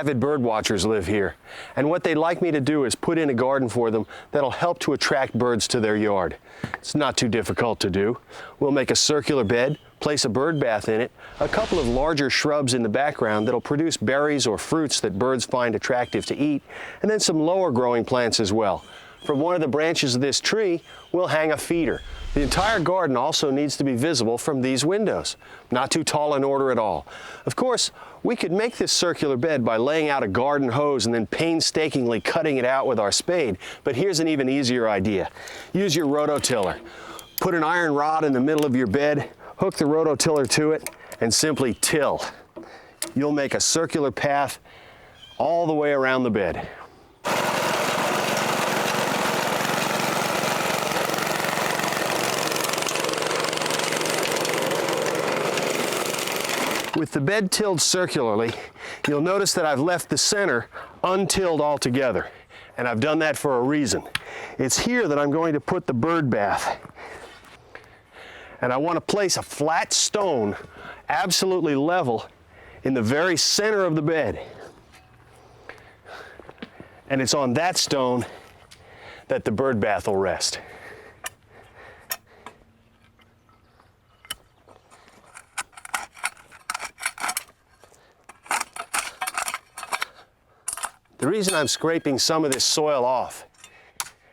avid bird watchers live here, and what they'd like me to do is put in a garden for them that'll help to attract birds to their yard. It's not too difficult to do. We'll make a circular bed, place a bird bath in it, a couple of larger shrubs in the background that'll produce berries or fruits that birds find attractive to eat, and then some lower growing plants as well. From one of the branches of this tree, we'll hang a feeder. The entire garden also needs to be visible from these windows. Not too tall in order at all. Of course, we could make this circular bed by laying out a garden hose and then painstakingly cutting it out with our spade, but here's an even easier idea. Use your roto-tiller. Put an iron rod in the middle of your bed, hook the roto-tiller to it, and simply till. You'll make a circular path all the way around the bed. With the bed tilled circularly, you'll notice that I've left the center untilled altogether, and I've done that for a reason. It's here that I'm going to put the bird bath, and I want to place a flat stone absolutely level in the very center of the bed, and it's on that stone that the bird bath will rest. The reason I'm scraping some of this soil off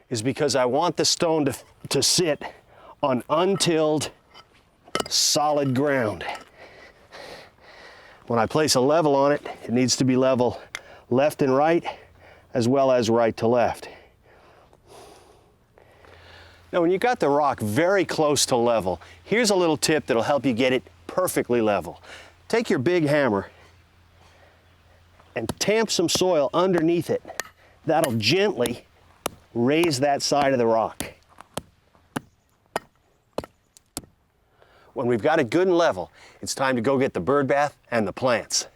is because I want the stone to sit on untilled, solid ground. When I place a level on it, it needs to be level left and right, as well as right to left. Now, when you got the rock very close to level, here's a little tip that'll help you get it perfectly level. Take your big hammer and tamp some soil underneath it. That'll gently raise that side of the rock. When we've got it good and level, it's time to go get the bird bath and the plants.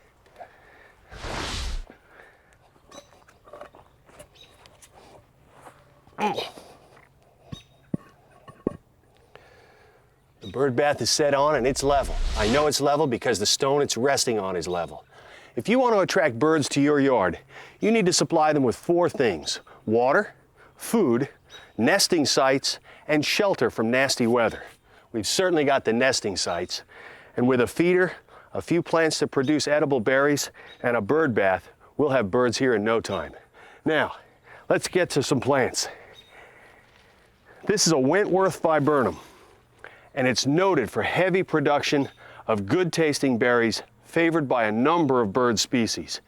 The bird bath is set on and it's level. I know it's level because the stone it's resting on is level. If you want to attract birds to your yard, you need to supply them with 4 things: water, food, nesting sites, and shelter from nasty weather. We've certainly got the nesting sites, and with a feeder, a few plants to produce edible berries, and a bird bath, we'll have birds here in no time. Now, let's get to some plants. This is a Wentworth viburnum, and it's noted for heavy production of good-tasting berries favored by a number of bird species.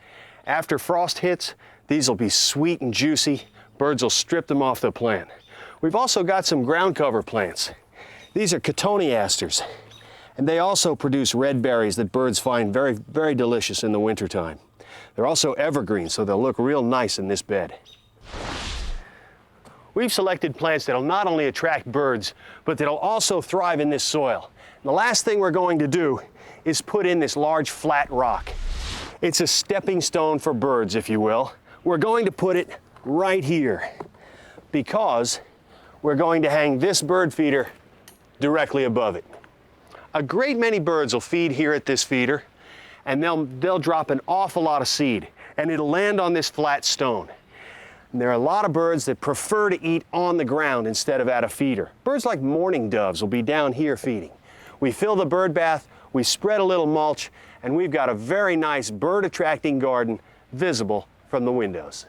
After frost hits, these will be sweet and juicy. Birds will strip them off the plant. We've also got some ground cover plants. These are cotoneasters, and they also produce red berries that birds find very, very delicious in the wintertime. They're also evergreen, so they'll look real nice in this bed. We've selected plants that'll not only attract birds, but that'll also thrive in this soil. And the last thing we're going to do is put in this large flat rock. It's a stepping stone for birds, if you will. We're going to put it right here because we're going to hang this bird feeder directly above it. A great many birds will feed here at this feeder, and they'll drop an awful lot of seed, and it'll land on this flat stone. And there are a lot of birds that prefer to eat on the ground instead of at a feeder. Birds like mourning doves will be down here feeding. We fill the bird bath, we spread a little mulch, and we've got a very nice bird-attracting garden visible from the windows.